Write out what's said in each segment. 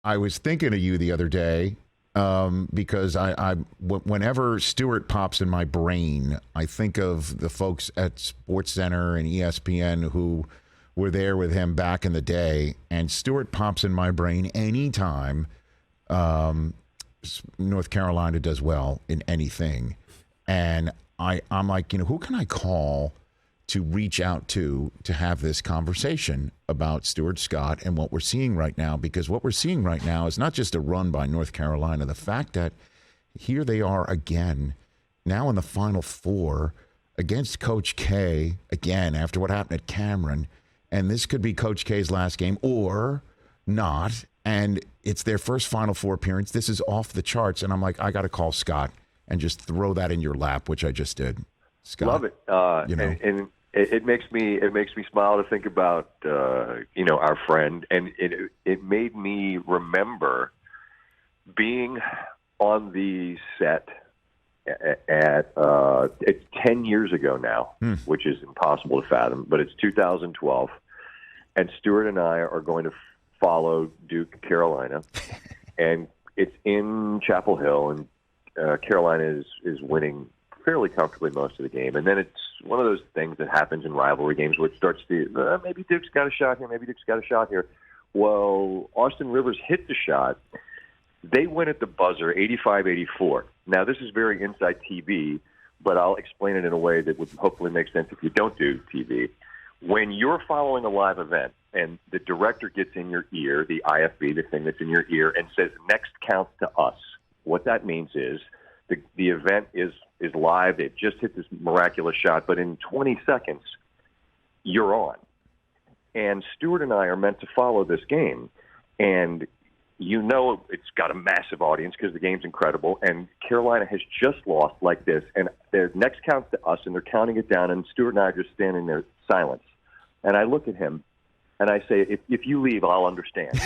I was thinking of you the other day because whenever Stuart pops in my brain, I think of the folks at SportsCenter and ESPN who were there with him back in the day. And Stuart pops in my brain anytime North Carolina does well in anything. And I'm like, who can I call to reach out to have this conversation about Stuart Scott and what we're seeing right now? Because what we're seeing right now is not just a run by North Carolina. The fact that here they are again, now in the Final Four against Coach K again after what happened at Cameron. And this could be Coach K's last game or not. And it's their first Final Four appearance. This is off the charts. And I'm like, I got to call Scott and just throw that in your lap, which I just did. Scott, love it. And it makes me smile to think about our friend, and it made me remember being on the set at it's 10 years ago now, which is impossible to fathom, but it's 2012, and Stuart and I are going to follow Duke Carolina, and it's in Chapel Hill, and Carolina is winning fairly comfortably most of the game. And then it's one of those things that happens in rivalry games where it starts to, maybe Duke's got a shot here, maybe Duke's got a shot here. Well, Austin Rivers hit the shot. They win at the buzzer, 85-84. Now, this is very inside TV, but I'll explain it in a way that would hopefully make sense if you don't do TV. When you're following a live event and the director gets in your ear, the IFB, the thing that's in your ear, and says, next count to us, what that means is the event is live. It just hit this miraculous shot, but in 20 seconds, you're on. And Stuart and I are meant to follow this game. And it's got a massive audience because the game's incredible. And Carolina has just lost like this. And their next count's to us, and they're counting it down. And Stuart and I are just standing there, silence. And I look at him, and I say, if you leave, I'll understand.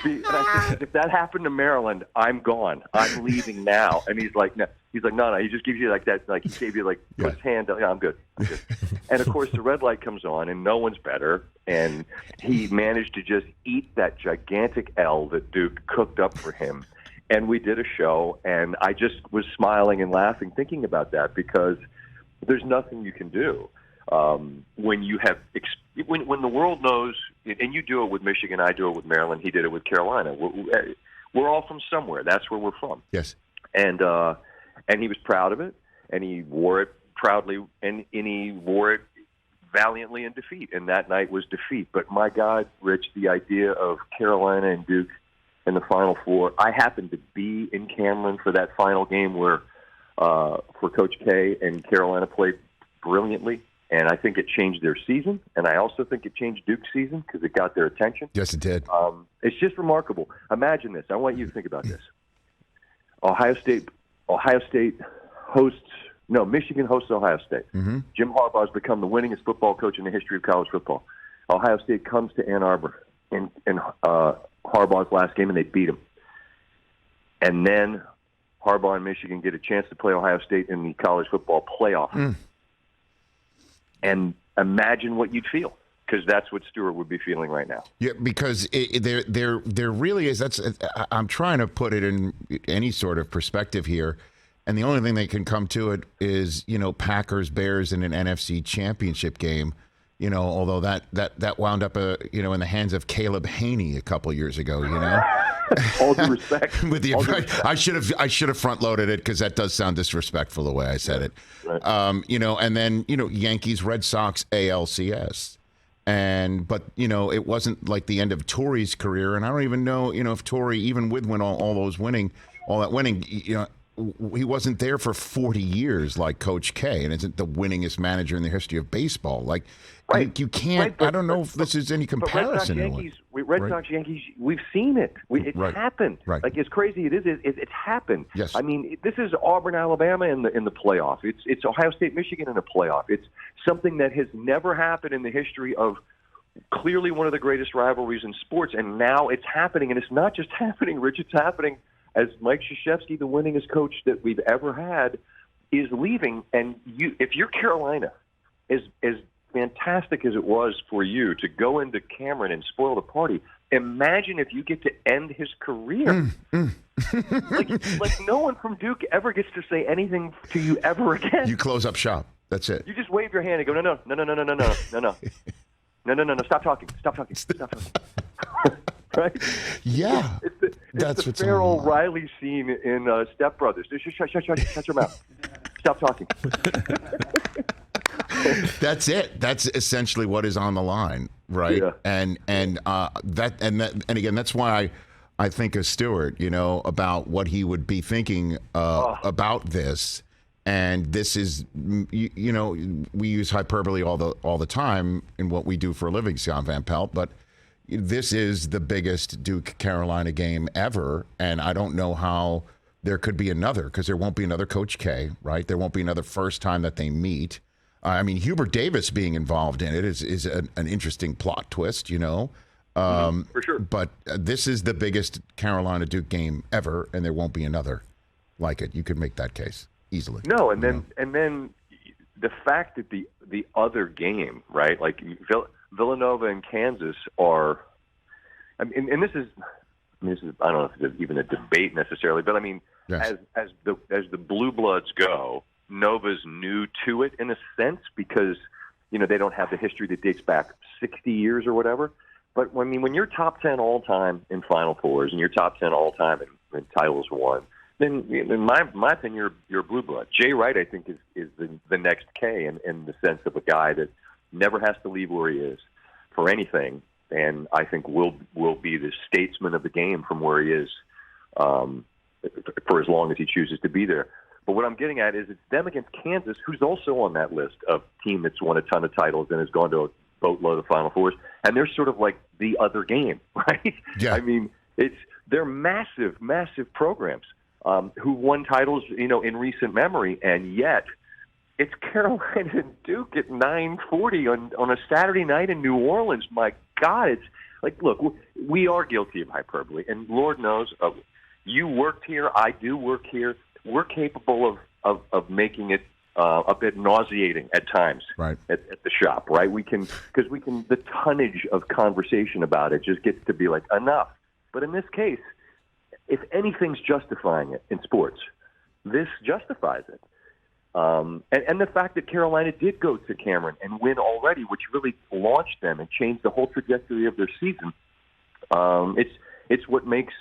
And I said, if that happened to Maryland, I'm gone. I'm leaving now. And he's like, no. He's like, no. He just gives you like that. Like he gave you like put his hand down. Yeah, I'm good. And of course, the red light comes on, and no one's better. And he managed to just eat that gigantic L that Duke cooked up for him. And we did a show, and I just was smiling and laughing thinking about that because there's nothing you can do. When you have when the world knows, and you do it with Michigan, I do it with Maryland, he did it with Carolina. We're all from somewhere. That's where we're from. Yes. And he was proud of it, and he wore it proudly, and he wore it valiantly in defeat. And that night was defeat. But my God, Rich, the idea of Carolina and Duke in the Final Four. I happened to be in Cameron for that final game where for Coach K, and Carolina played brilliantly. And I think it changed their season, and I also think it changed Duke's season because it got their attention. Yes, it did. It's just remarkable. Imagine this. I want you to think about this. Michigan hosts Ohio State. Mm-hmm. Jim Harbaugh has become the winningest football coach in the history of college football. Ohio State comes to Ann Arbor in Harbaugh's last game, and they beat him. And then Harbaugh and Michigan get a chance to play Ohio State in the college football playoff. And imagine what you'd feel, because that's what Stuart would be feeling right now. Yeah, because there really is. I'm trying to put it in any sort of perspective here, and the only thing that can come to it is Packers Bears in an NFC Championship game. Although that wound up in the hands of Caleb Haney a couple years ago. All due respect. I should have front loaded it because that does sound disrespectful the way I said it. Right. And then Yankees, Red Sox, ALCS, but it wasn't like the end of Torrey's career, and I don't even know if Torrey, even with all that winning, he wasn't there for 40 years like Coach K, and isn't the winningest manager in the history of baseball. Like, right. You can't. I don't know if this is any comparison. Red Sox, Yankees, we've seen it. It's happened. Right. Like, as crazy it is, it's happened. Yes. I mean, this is Auburn, Alabama in the playoff. It's Ohio State, Michigan in the playoff. It's something that has never happened in the history of clearly one of the greatest rivalries in sports, and now it's happening. And it's not just happening, Rich. It's happening as Mike Krzyzewski, the winningest coach that we've ever had, is leaving. And if you're Carolina, as fantastic as it was for you to go into Cameron and spoil the party, imagine if you get to end his career. like no one from Duke ever gets to say anything to you ever again. You close up shop. That's it. You just wave your hand and go, no, stop talking. Right? Yeah. It's the Farrell Riley scene in Step Brothers. Shut your mouth. Stop talking. That's it. That's essentially what is on the line, right? Yeah. And again, that's why I think of Stuart, about what he would be thinking about this. And this is, we use hyperbole all the time in what we do for a living, Scott Van Pelt, but this is the biggest Duke-Carolina game ever, and I don't know how there could be another, because there won't be another Coach K, right? There won't be another first time that they meet. I mean, Hubert Davis being involved in it is an interesting plot twist, for sure. But this is the biggest Carolina-Duke game ever, and there won't be another like it. You could make that case easily. No, and then the fact that the other game, right? Like Villanova and Kansas are, I mean, and this is I don't know if it's even a debate necessarily, but I mean, yes. as the Blue Bloods go, Nova's new to it in a sense because they don't have the history that dates back 60 years or whatever. But I mean, when you're top 10 all time in Final Fours and you're top 10 all time in titles won, then in my opinion, you're a Blue Blood. Jay Wright, I think, is the next K in the sense of a guy that never has to leave where he is for anything, and I think will be the statesman of the game from where he is for as long as he chooses to be there. But what I'm getting at is it's them against Kansas, who's also on that list of team that's won a ton of titles and has gone to a boatload of Final Fours, and they're sort of like the other game, right? Yeah. I mean, they're massive programs who won titles, in recent memory, and yet it's Carolina and Duke at 9:40 on a Saturday night in New Orleans. My God, it's like, look, we are guilty of hyperbole, and Lord knows, you worked here, I do work here. We're capable of making it a bit nauseating at times, right, at the shop, right? Because the tonnage of conversation about it just gets to be like enough. But in this case, if anything's justifying it in sports, this justifies it. And the fact that Carolina did go to Cameron and win already, which really launched them and changed the whole trajectory of their season, it's what makes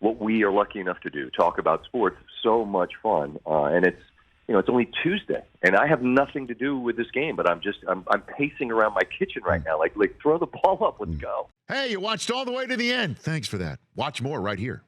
what we are lucky enough to do, talk about sports, so much fun. And it's only Tuesday, and I have nothing to do with this game, but I'm pacing around my kitchen right now, like throw the ball up, let's go. Hey, you watched all the way to the end. Thanks for that. Watch more right here.